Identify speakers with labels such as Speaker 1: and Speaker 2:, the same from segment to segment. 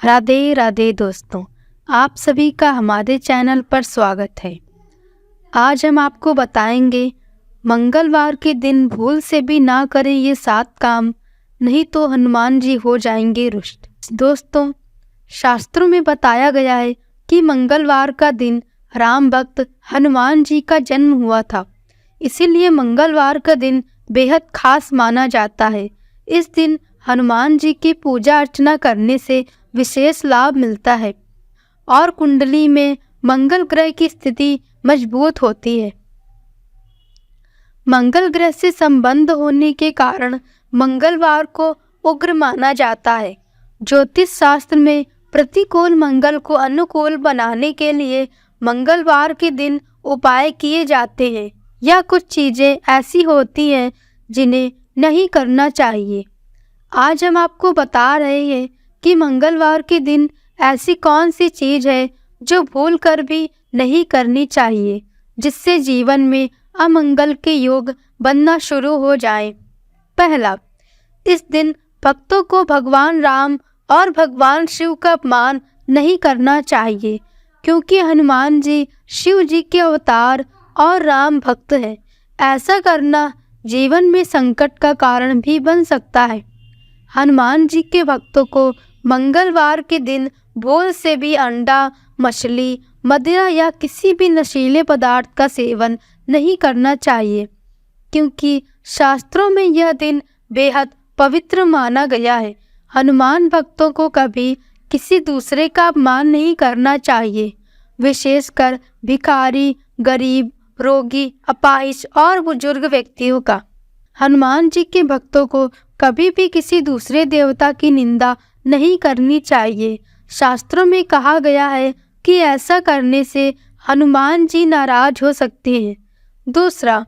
Speaker 1: राधे राधे दोस्तों, आप सभी का हमारे चैनल पर स्वागत है। आज हम आपको बताएंगे मंगलवार के दिन भूल से भी ना करें ये 7 काम, नहीं तो हनुमान जी हो जाएंगे रुष्ट। दोस्तों, शास्त्रों में बताया गया है कि मंगलवार का दिन राम भक्त हनुमान जी का जन्म हुआ था, इसीलिए मंगलवार का दिन बेहद खास माना जाता है। इस दिन हनुमान जी की पूजा अर्चना करने से विशेष लाभ मिलता है और कुंडली में मंगल ग्रह की स्थिति मजबूत होती है। मंगल ग्रह से संबंध होने के कारण मंगलवार को उग्र माना जाता है। ज्योतिष शास्त्र में प्रतिकूल मंगल को अनुकूल बनाने के लिए मंगलवार के दिन उपाय किए जाते हैं। या कुछ चीज़ें ऐसी होती हैं जिन्हें नहीं करना चाहिए। आज हम आपको बता रहे हैं कि मंगलवार के दिन ऐसी कौन सी चीज़ है जो भूल कर भी नहीं करनी चाहिए, जिससे जीवन में अमंगल के योग बनना शुरू हो जाए। पहला, इस दिन भक्तों को भगवान राम और भगवान शिव का अपमान नहीं करना चाहिए, क्योंकि हनुमान जी शिव जी के अवतार और राम भक्त हैं। ऐसा करना जीवन में संकट का कारण भी बन सकता है। हनुमान जी के भक्तों को मंगलवार के दिन भूल से भी अंडा, मछली, मदिरा या किसी भी नशीले पदार्थ का सेवन नहीं करना चाहिए, क्योंकि शास्त्रों में यह दिन बेहद पवित्र माना गया है। हनुमान भक्तों को कभी किसी दूसरे का अपमान नहीं करना चाहिए, विशेषकर भिखारी, गरीब, रोगी, अपाहिज और बुजुर्ग व्यक्तियों का। हनुमान जी के भक्तों को कभी भी किसी दूसरे देवता की निंदा नहीं करनी चाहिए। शास्त्रों में कहा गया है कि ऐसा करने से हनुमान जी नाराज हो सकते हैं। दूसरा,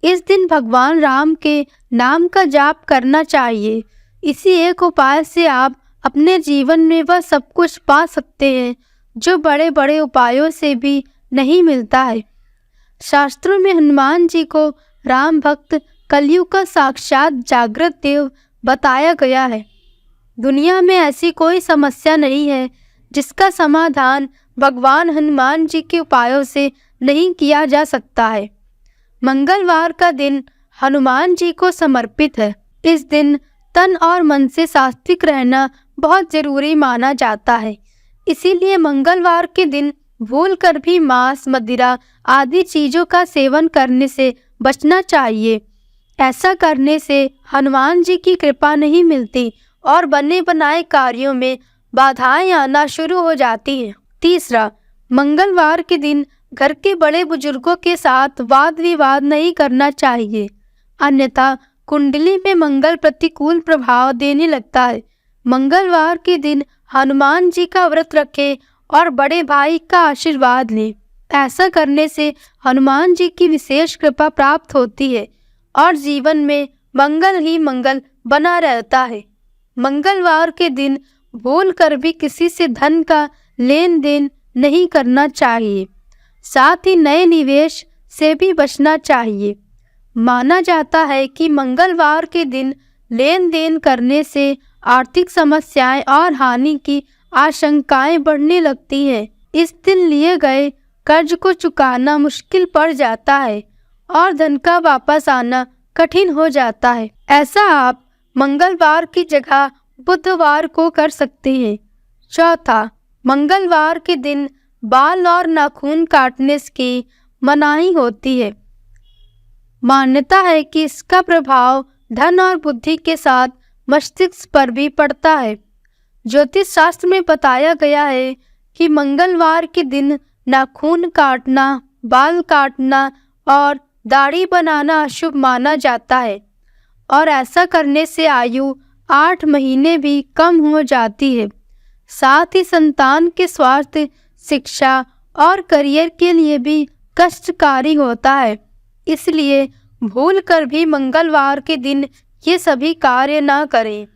Speaker 1: इस दिन भगवान राम के नाम का जाप करना चाहिए। इसी एक उपाय से आप अपने जीवन में वह सब कुछ पा सकते हैं जो बड़े बड़े उपायों से भी नहीं मिलता है। शास्त्रों में हनुमान जी को राम भक्त, कलयुग का साक्षात जागृत देव बताया गया है। दुनिया में ऐसी कोई समस्या नहीं है जिसका समाधान भगवान हनुमान जी के उपायों से नहीं किया जा सकता है। मंगलवार का दिन हनुमान जी को समर्पित है। इस दिन तन और मन से सात्विक रहना बहुत जरूरी माना जाता है। इसीलिए मंगलवार के दिन भूल कर भी मांस, मदिरा आदि चीज़ों का सेवन करने से बचना चाहिए। ऐसा करने से हनुमान जी की कृपा नहीं मिलती और बने बनाए कार्यों में बाधाएं आना शुरू हो जाती हैं। तीसरा, मंगलवार के दिन घर के बड़े बुजुर्गों के साथ वाद विवाद नहीं करना चाहिए, अन्यथा कुंडली में मंगल प्रतिकूल प्रभाव देने लगता है। मंगलवार के दिन हनुमान जी का व्रत रखें और बड़े भाई का आशीर्वाद लें। ऐसा करने से हनुमान जी की विशेष कृपा प्राप्त होती है और जीवन में मंगल ही मंगल बना रहता है। मंगलवार के दिन भूल कर भी किसी से धन का लेन देन नहीं करना चाहिए। साथ ही नए निवेश से भी बचना चाहिए। माना जाता है कि मंगलवार के दिन लेन देन करने से आर्थिक समस्याएं और हानि की आशंकाएं बढ़ने लगती हैं। इस दिन लिए गए कर्ज को चुकाना मुश्किल पड़ जाता है और धन का वापस आना कठिन हो जाता है। ऐसा आप मंगलवार की जगह बुधवार को कर सकते हैं। चौथा, मंगलवार के दिन बाल और नाखून काटने की मनाही होती है। मान्यता है कि इसका प्रभाव धन और बुद्धि के साथ मस्तिष्क पर भी पड़ता है। ज्योतिष शास्त्र में बताया गया है कि मंगलवार के दिन नाखून काटना, बाल काटना और दाढ़ी बनाना अशुभ माना जाता है और ऐसा करने से आयु 8 महीने भी कम हो जाती है। साथ ही संतान के स्वास्थ्य, शिक्षा और करियर के लिए भी कष्टकारी होता है। इसलिए भूल कर भी मंगलवार के दिन ये सभी कार्य ना करें।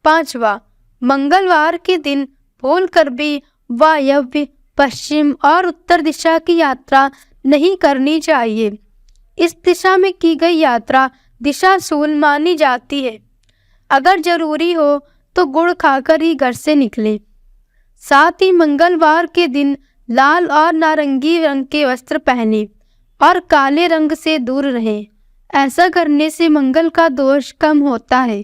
Speaker 1: पांचवा, मंगलवार के दिन भूल कर भी वायव्य, पश्चिम और उत्तर दिशा की यात्रा नहीं करनी चाहिए। इस दिशा में की गई यात्रा दिशाशूल मानी जाती है। अगर जरूरी हो तो गुड़ खाकर ही घर से निकलें। साथ ही मंगलवार के दिन लाल और नारंगी रंग के वस्त्र पहने और काले रंग से दूर रहें। ऐसा करने से मंगल का दोष कम होता है।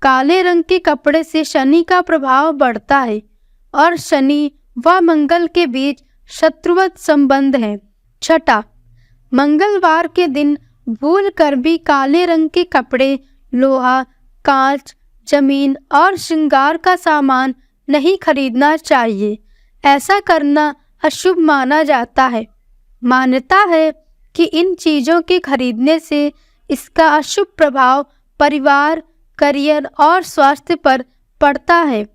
Speaker 1: काले रंग के कपड़े से शनि का प्रभाव बढ़ता है और शनि व मंगल के बीच शत्रुवत संबंध है। छठा, मंगलवार के दिन भूल कर भी काले रंग के कपड़े, लोहा, कांच, जमीन और श्रृंगार का सामान नहीं खरीदना चाहिए। ऐसा करना अशुभ माना जाता है। मान्यता है कि इन चीज़ों के खरीदने से इसका अशुभ प्रभाव परिवार, करियर और स्वास्थ्य पर पड़ता है।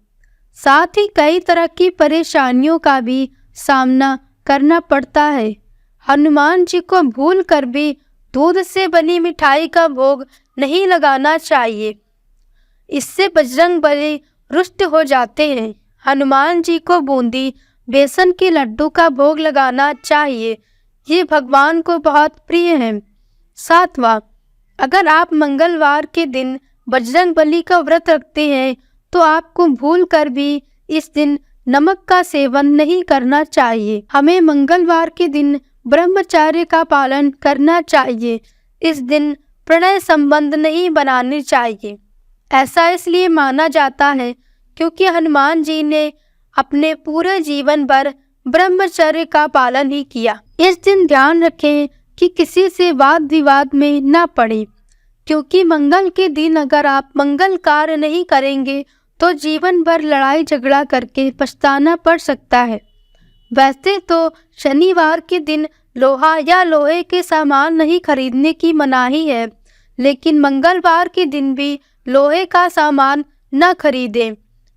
Speaker 1: साथ ही कई तरह की परेशानियों का भी सामना करना पड़ता है। हनुमान जी को भूल कर भी दूध से बनी मिठाई का भोग नहीं लगाना चाहिए। इससे बजरंगबली रुष्ट हो जाते हैं। हनुमान जी को बूंदी, बेसन के लड्डू का भोग लगाना चाहिए। ये भगवान को बहुत प्रिय है। सातवां, अगर आप मंगलवार के दिन बजरंगबली का व्रत रखते हैं तो आपको भूल कर भी इस दिन नमक का सेवन नहीं करना चाहिए। हमें मंगलवार के दिन ब्रह्मचर्य का पालन करना चाहिए। इस दिन प्रणय संबंध नहीं बनाने चाहिए। ऐसा इसलिए माना जाता है क्योंकि हनुमान जी ने अपने पूरे जीवन भर ब्रह्मचर्य का पालन ही किया। इस दिन ध्यान रखें कि किसी से वाद विवाद में न पड़े, क्योंकि मंगल के दिन अगर आप मंगल कार्य नहीं करेंगे तो जीवन भर लड़ाई झगड़ा करके पछताना पड़ सकता है। वैसे तो शनिवार के दिन लोहा या लोहे के सामान नहीं खरीदने की मनाही है, लेकिन मंगलवार के दिन भी लोहे का सामान न खरीदें।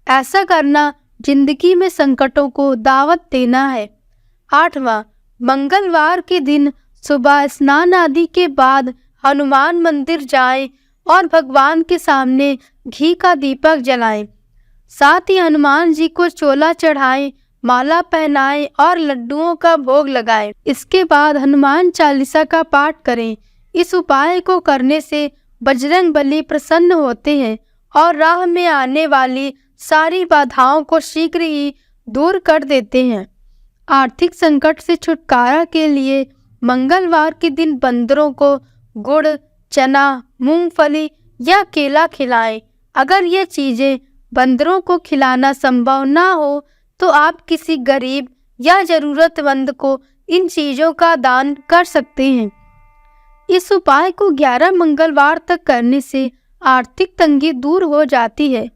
Speaker 1: ऐसा करना जिंदगी में संकटों को दावत देना है। आठवां, मंगलवार के दिन सुबह स्नान आदि के बाद हनुमान मंदिर जाएं और भगवान के सामने घी का दीपक जलाएं। साथ ही हनुमान जी को चोला चढ़ाएं, माला पहनाएं और लड्डुओं का भोग लगाएं। इसके बाद हनुमान चालीसा का पाठ करें। इस उपाय को करने से बजरंगबली प्रसन्न होते हैं और राह में आने वाली सारी बाधाओं को शीघ्र ही दूर कर देते हैं। आर्थिक संकट से छुटकारा के लिए मंगलवार के दिन बंदरों को गुड़, चना, मूंगफली या केला खिलाएं। अगर ये चीज़ें बंदरों को खिलाना संभव ना हो तो आप किसी गरीब या ज़रूरतमंद को इन चीज़ों का दान कर सकते हैं। इस उपाय को 11 मंगलवार तक करने से आर्थिक तंगी दूर हो जाती है।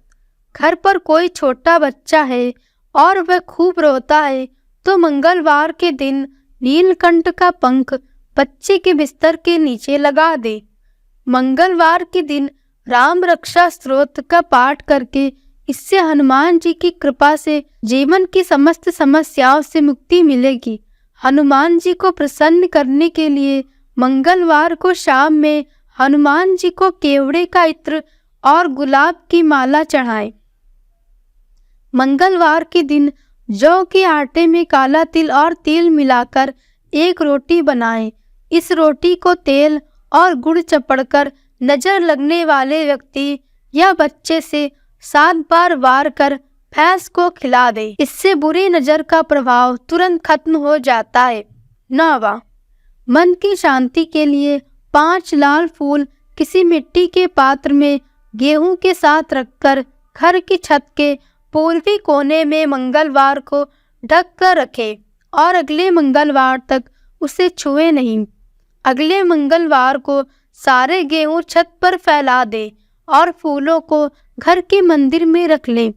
Speaker 1: घर पर कोई छोटा बच्चा है और वह खूब रोता है तो मंगलवार के दिन नीलकंठ का पंख बच्चे के बिस्तर के नीचे लगा दे। मंगलवार के दिन राम रक्षा स्तोत्र का पाठ करके इससे हनुमान जी की कृपा से जीवन की समस्त समस्याओं से मुक्ति मिलेगी। हनुमान जी को प्रसन्न करने के लिए मंगलवार को शाम में हनुमान जी को केवड़े का इत्र और गुलाब की माला चढ़ाएं। मंगलवार के दिन जौ के आटे में काला तिल और तेल मिलाकर एक रोटी बनाएं। इस रोटी को तेल और गुड़ चपड़कर नजर लगने वाले व्यक्ति या बच्चे से 7 बार वार कर भैंस को खिला दे। इससे बुरी नजर का प्रभाव तुरंत खत्म हो जाता है। 9वां, मन की शांति के लिए 5 लाल फूल किसी मिट्टी के पात्र में गेहूं के साथ रखकर घर की छत के पूर्वी कोने में मंगलवार को ढक कर रखें और अगले मंगलवार तक उसे छुए नहीं। अगले मंगलवार को सारे गेहूं छत पर फैला दें और फूलों को घर के मंदिर में रख लें।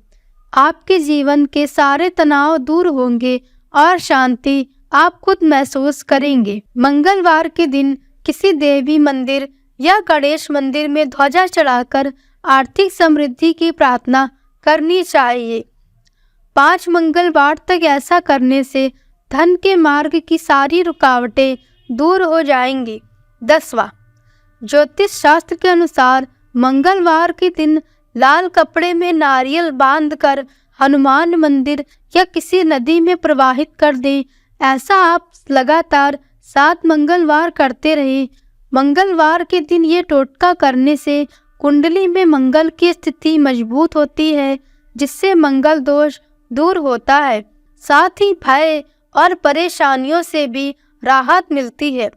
Speaker 1: आपके जीवन के सारे तनाव दूर होंगे और शांति आप खुद महसूस करेंगे। मंगलवार के दिन किसी देवी मंदिर या गणेश मंदिर में ध्वजा चढ़ाकर आर्थिक समृद्धि की प्रार्थना करनी चाहिए। 5 मंगलवार तक ऐसा करने से धन के मार्ग की सारी रुकावटें दूर हो जाएंगी। 10वां, ज्योतिष शास्त्र के अनुसार मंगलवार के दिन लाल कपड़े में नारियल बांधकर हनुमान मंदिर या किसी नदी में प्रवाहित कर दें। ऐसा आप लगातार 7 मंगलवार करते रहें। मंगलवार के दिन ये टोटका करने से कुंडली में मंगल की स्थिति मजबूत होती है, जिससे मंगल दोष दूर होता है। साथ ही भय और परेशानियों से भी राहत मिलती है।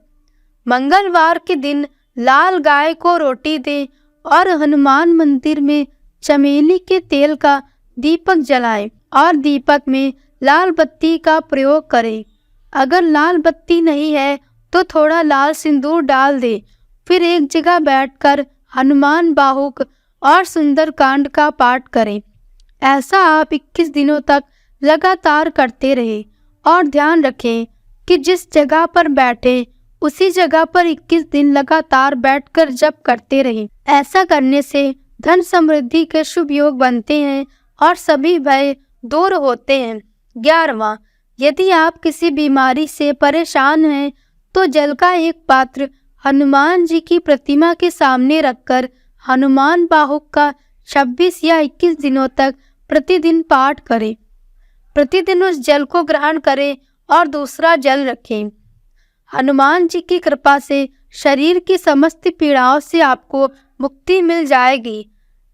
Speaker 1: मंगलवार के दिन लाल गाय को रोटी दें और हनुमान मंदिर में चमेली के तेल का दीपक जलाएं और दीपक में लाल बत्ती का प्रयोग करें। अगर लाल बत्ती नहीं है तो थोड़ा लाल सिंदूर डाल दें। फिर एक जगह बैठकर हनुमान बाहुक और सुंदरकांड का पाठ करें। ऐसा आप 21 दिनों तक लगातार करते रहें और ध्यान रखें कि जिस जगह पर बैठे उसी जगह पर 21 दिन लगातार बैठकर जप करते रहें। ऐसा करने से धन समृद्धि के शुभ योग बनते हैं और सभी भय दूर होते हैं। 11वां, यदि आप किसी बीमारी से परेशान हैं तो जल का एक पात्र हनुमान जी की प्रतिमा के सामने रखकर हनुमान बाहुक का 26 या 21 दिनों तक प्रतिदिन पाठ करें। प्रतिदिन उस जल को ग्रहण करें और दूसरा जल रखें। हनुमान जी की कृपा से शरीर की समस्त पीड़ाओं से आपको मुक्ति मिल जाएगी।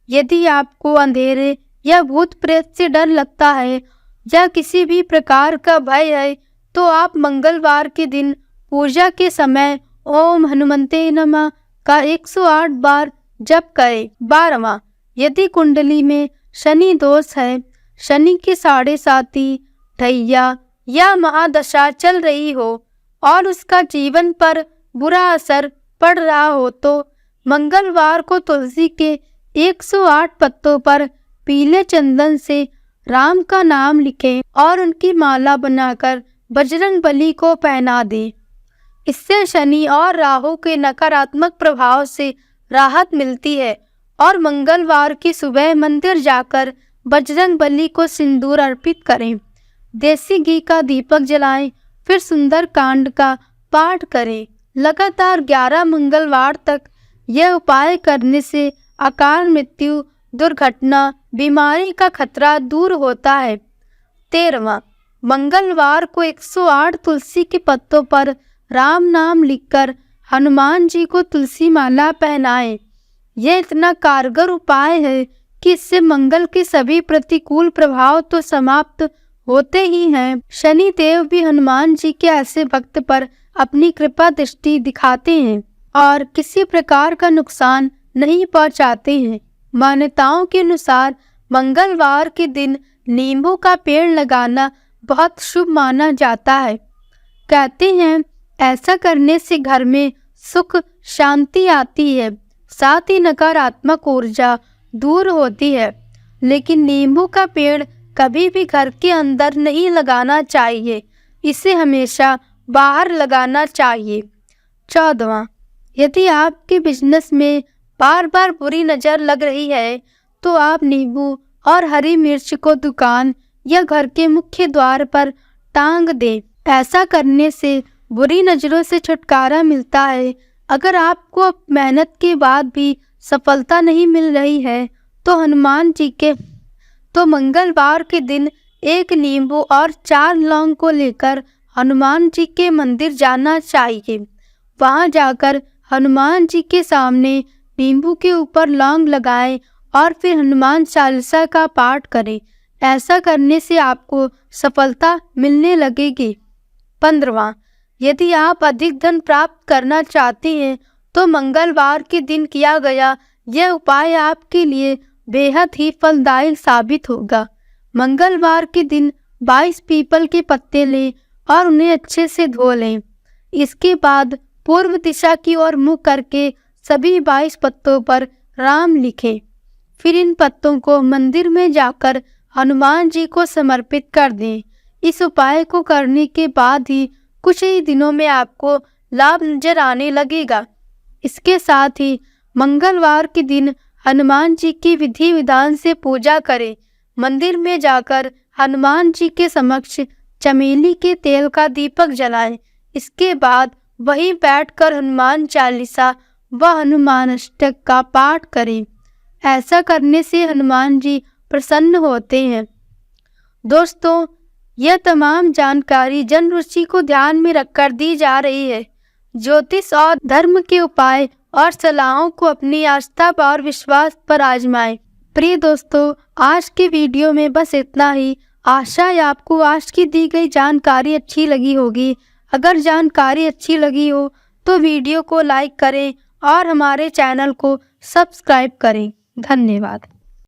Speaker 1: यदि आपको अंधेरे या भूत प्रेत से डर लगता है या किसी भी प्रकार का भय है तो आप मंगलवार के दिन पूजा के समय ओम हनुमते नमः का 108 बार जप करें। 12वां, यदि कुंडली में शनि दोष है, शनि की 7.5 ढैया या महादशा चल रही हो और उसका जीवन पर बुरा असर पड़ रहा हो तो मंगलवार को तुलसी के 108 पत्तों पर पीले चंदन से राम का नाम लिखें और उनकी माला बनाकर बजरंग बली को पहना दें। इससे शनि और राहु के नकारात्मक प्रभाव से राहत मिलती है। और मंगलवार की सुबह मंदिर जाकर बजरंग बली को सिंदूर अर्पित करें, देसी घी का दीपक जलाएं, फिर सुंदरकांड का पाठ करें। लगातार 11 मंगलवार तक यह उपाय करने से अकाल मृत्यु, दुर्घटना, बीमारी का खतरा दूर होता है। 13वां, मंगलवार को 108 तुलसी के पत्तों पर राम नाम लिखकर हनुमान जी को तुलसी माला पहनाएं। यह इतना कारगर उपाय है कि इससे मंगल के सभी प्रतिकूल प्रभाव तो समाप्त होते ही हैं, शनि देव भी हनुमान जी के ऐसे भक्त पर अपनी कृपा दृष्टि दिखाते हैं और किसी प्रकार का नुकसान नहीं पहुंचाते हैं। मान्यताओं के अनुसार मंगलवार के दिन नींबू का पेड़ लगाना बहुत शुभ माना जाता है। कहते हैं ऐसा करने से घर में सुख शांति आती है, साथ ही नकारात्मक ऊर्जा दूर होती है। लेकिन नींबू का पेड़ कभी भी घर के अंदर नहीं लगाना चाहिए, इसे हमेशा बाहर लगाना चाहिए। 14वां, यदि आपके बिजनेस में बार बार बुरी नज़र लग रही है तो आप नींबू और हरी मिर्च को दुकान या घर के मुख्य द्वार पर टांग दें। ऐसा करने से बुरी नज़रों से छुटकारा मिलता है। अगर आपको मेहनत के बाद भी सफलता नहीं मिल रही है तो मंगलवार के दिन एक नींबू और 4 लौंग को लेकर हनुमान जी के मंदिर जाना चाहिए। वहां जाकर हनुमान जी के सामने नींबू के ऊपर लौंग लगाएं और फिर हनुमान चालीसा का पाठ करें। ऐसा करने से आपको सफलता मिलने लगेगी। 15वां, यदि आप अधिक धन प्राप्त करना चाहते हैं तो मंगलवार के दिन किया गया यह उपाय आपके लिए बेहद ही फलदायी साबित होगा। मंगलवार के दिन 22 पीपल के पत्ते लें और उन्हें अच्छे से धो लें। इसके बाद पूर्व दिशा की ओर मुँह करके सभी 22 पत्तों पर राम लिखें। फिर इन पत्तों को मंदिर में जाकर हनुमान जी को समर्पित कर दें। इस उपाय को करने के बाद ही कुछ ही दिनों में आपको लाभ नजर आने लगेगा। इसके साथ ही मंगलवार के दिन हनुमान जी की विधि विधान से पूजा करें। मंदिर में जाकर हनुमान जी के समक्ष चमेली के तेल का दीपक जलाएं। इसके बाद वहीं बैठकर हनुमान चालीसा व हनुमान अष्टक का पाठ करें। ऐसा करने से हनुमान जी प्रसन्न होते हैं। दोस्तों, यह तमाम जानकारी जन रुचि को ध्यान में रखकर दी जा रही है। ज्योतिष और धर्म के उपाय और सलाहों को अपनी आस्था और विश्वास पर आजमाएं। प्रिय दोस्तों, आज के वीडियो में बस इतना ही। आशा है आपको आज की दी गई जानकारी अच्छी लगी होगी। अगर जानकारी अच्छी लगी हो तो वीडियो को लाइक करें और हमारे चैनल को सब्सक्राइब करें। धन्यवाद।